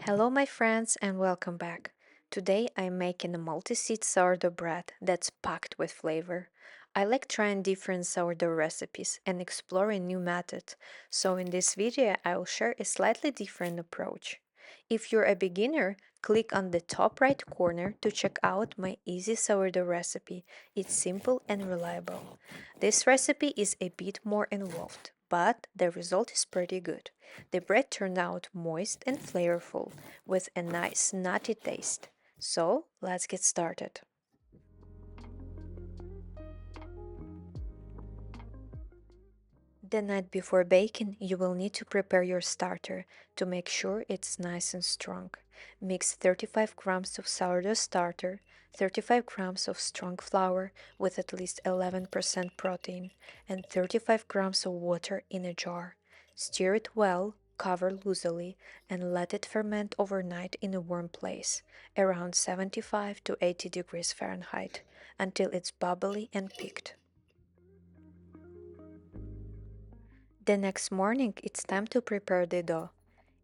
Hello, my friends, and welcome back. Today I'm making a multi-seed sourdough bread that's packed with flavor. I like trying different sourdough recipes and exploring new methods, so in this video I will share a slightly different approach. If you're a beginner, click on the top right corner to check out my easy sourdough recipe. It's simple and reliable. This recipe is a bit more involved, but the result is pretty good. The bread turned out moist and flavorful, with a nice nutty taste. So let's get started. The night before baking, you will need to prepare your starter to make sure it's nice and strong. Mix 35 grams of sourdough starter, 35 grams of strong flour with at least 11% protein, and 35 grams of water in a jar. Stir it well, cover loosely, and let it ferment overnight in a warm place, around 75 to 80 degrees Fahrenheit, until it's bubbly and peaked. The next morning, it's time to prepare the dough.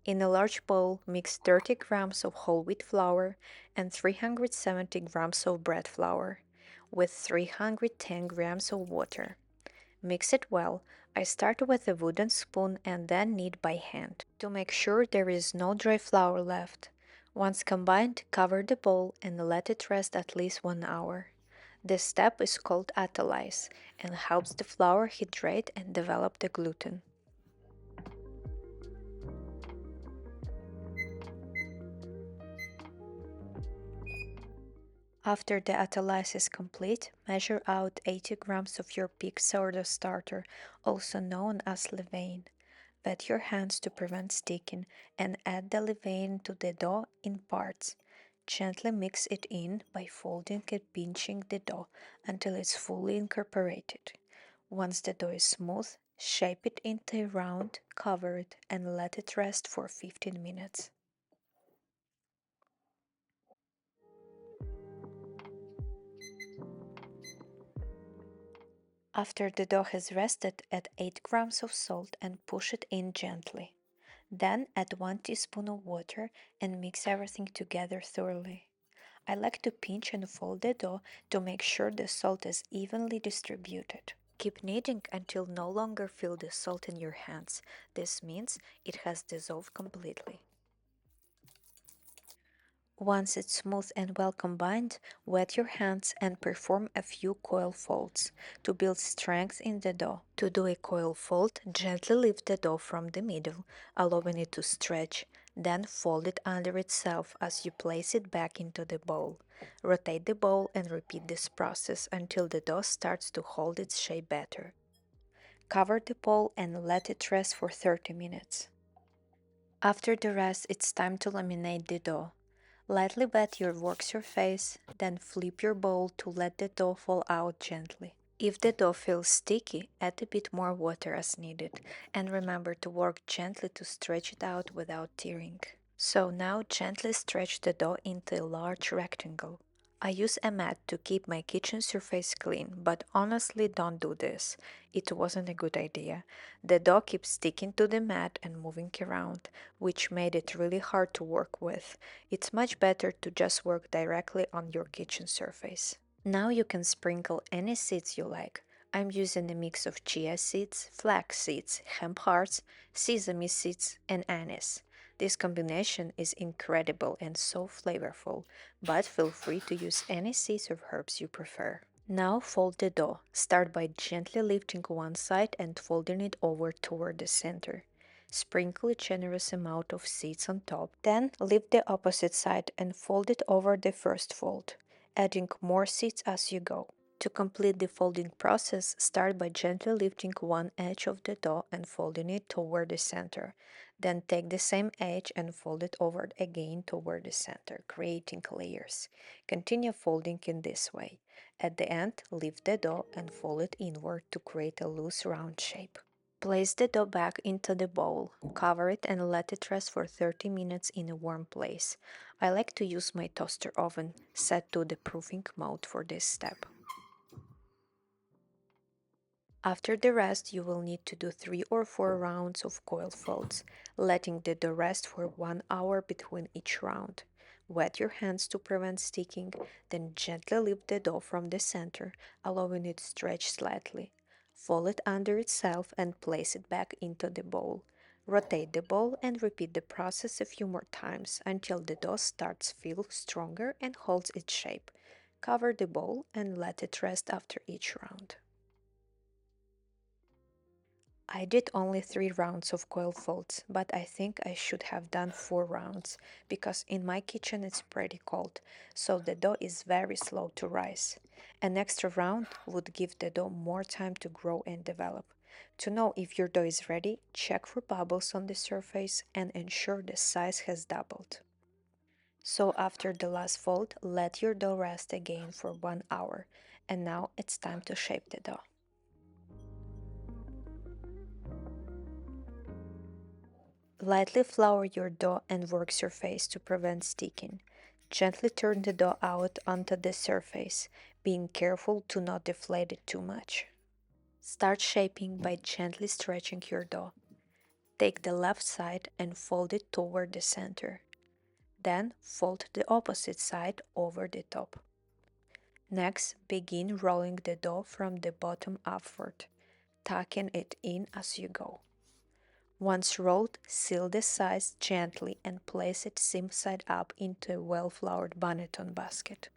In a large bowl, mix 30 grams of whole wheat flour and 370 grams of bread flour with 310 grams of water. Mix it well. I start with a wooden spoon and then knead by hand to make sure there is no dry flour left. Once combined, cover the bowl and let it rest at least 1 hour. This step is called Autolyse and helps the flour hydrate and develop the gluten. After the Autolyse is complete, measure out 80 grams of your peak sourdough starter, also known as levain. Wet your hands to prevent sticking and add the levain to the dough in parts. Gently mix it in by folding and pinching the dough until it's fully incorporated. Once the dough is smooth, shape it into a round, cover it, and let it rest for 15 minutes. After the dough has rested, add 8 grams of salt and push it in gently. Then add 1 teaspoon of water and mix everything together thoroughly. I like to pinch and fold the dough to make sure the salt is evenly distributed. Keep kneading until no longer feel the salt in your hands. This means it has dissolved completely. Once it's smooth and well combined, wet your hands and perform a few coil folds to build strength in the dough. To do a coil fold, gently lift the dough from the middle, allowing it to stretch, then fold it under itself as you place it back into the bowl. Rotate the bowl and repeat this process until the dough starts to hold its shape better. Cover the bowl and let it rest for 30 minutes. After the rest, it's time to laminate the dough. Lightly wet your work surface, then flip your bowl to let the dough fall out gently. If the dough feels sticky, add a bit more water as needed, and remember to work gently to stretch it out without tearing. So now gently stretch the dough into a large rectangle. I use a mat to keep my kitchen surface clean, but honestly don't do this. It wasn't a good idea. The dough keeps sticking to the mat and moving around, which made it really hard to work with. It's much better to just work directly on your kitchen surface. Now you can sprinkle any seeds you like. I'm using a mix of chia seeds, flax seeds, hemp hearts, sesame seeds, and anise. This combination is incredible and so flavorful, but feel free to use any seeds or herbs you prefer. Now fold the dough. Start by gently lifting one side and folding it over toward the center. Sprinkle a generous amount of seeds on top, then lift the opposite side and fold it over the first fold, adding more seeds as you go. To complete the folding process, start by gently lifting one edge of the dough and folding it toward the center. Then take the same edge and fold it over again toward the center, creating layers. Continue folding in this way. At the end, lift the dough and fold it inward to create a loose round shape. Place the dough back into the bowl, cover it and let it rest for 30 minutes in a warm place. I like to use my toaster oven set to the proofing mode for this step. After the rest, you will need to do 3 or 4 rounds of coil folds, letting the dough rest for 1 hour between each round. Wet your hands to prevent sticking, then gently lift the dough from the center, allowing it to stretch slightly. Fold it under itself and place it back into the bowl. Rotate the bowl and repeat the process a few more times until the dough starts to feel stronger and holds its shape. Cover the bowl and let it rest after each round. I did only 3 rounds of coil folds, but I think I should have done 4 rounds because in my kitchen it's pretty cold, so the dough is very slow to rise. An extra round would give the dough more time to grow and develop. To know if your dough is ready, check for bubbles on the surface and ensure the size has doubled. So after the last fold, let your dough rest again for 1 hour, and now it's time to shape the dough. Lightly flour your dough and work surface to prevent sticking. Gently turn the dough out onto the surface, being careful to not deflate it too much. Start shaping by gently stretching your dough. Take the left side and fold it toward the center. Then fold the opposite side over the top. Next, begin rolling the dough from the bottom upward, tucking it in as you go. Once rolled, seal the sides gently and place it seam side up into a well-floured bonneton basket.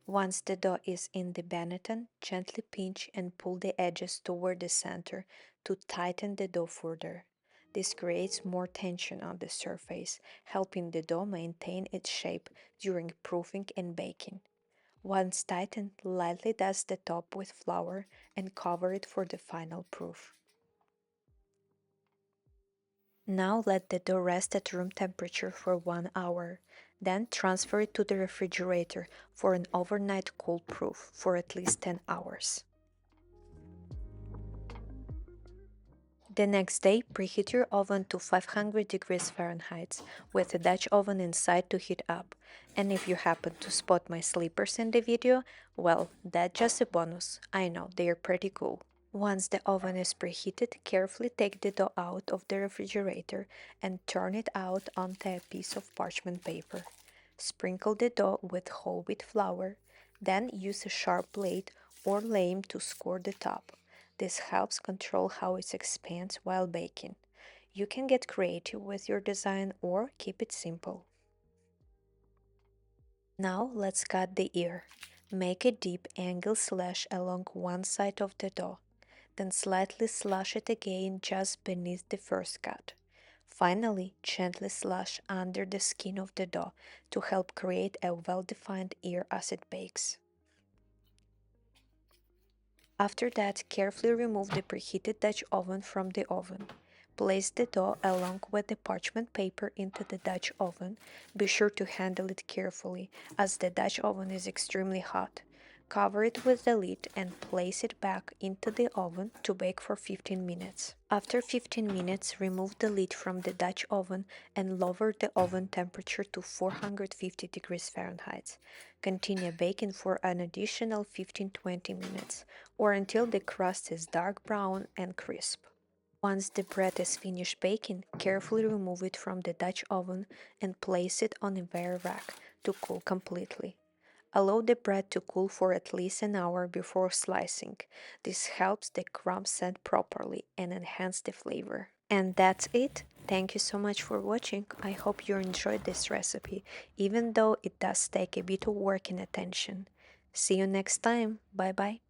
Once the dough is in the bonneton, gently pinch and pull the edges toward the center to tighten the dough further. This creates more tension on the surface, helping the dough maintain its shape during proofing and baking. Once tightened, lightly dust the top with flour and cover it for the final proof. Now let the dough rest at room temperature for 1 hour. Then transfer it to the refrigerator for an overnight cold proof for at least 10 hours. The next day, preheat your oven to 500 degrees Fahrenheit with a Dutch oven inside to heat up. And if you happen to spot my slippers in the video, well, that's just a bonus. I know, they are pretty cool. Once the oven is preheated, carefully take the dough out of the refrigerator and turn it out onto a piece of parchment paper. Sprinkle the dough with whole wheat flour, then use a sharp blade or lame to score the top. This helps control how it expands while baking. You can get creative with your design or keep it simple. Now let's cut the ear. Make a deep angle slash along one side of the dough. Then slightly slash it again just beneath the first cut. Finally, gently slash under the skin of the dough to help create a well-defined ear as it bakes. After that, carefully remove the preheated Dutch oven from the oven. Place the dough along with the parchment paper into the Dutch oven. Be sure to handle it carefully, as the Dutch oven is extremely hot. Cover it with the lid and place it back into the oven to bake for 15 minutes. After 15 minutes, remove the lid from the Dutch oven and lower the oven temperature to 450 degrees Fahrenheit. Continue baking for an additional 15-20 minutes, or until the crust is dark brown and crisp. Once the bread is finished baking, carefully remove it from the Dutch oven and place it on a bare rack to cool completely. Allow the bread to cool for at least an hour before slicing. This helps the crumbs set properly and enhance the flavor. And that's it. Thank you so much for watching. I hope you enjoyed this recipe, even though it does take a bit of work and attention. See you next time. Bye bye.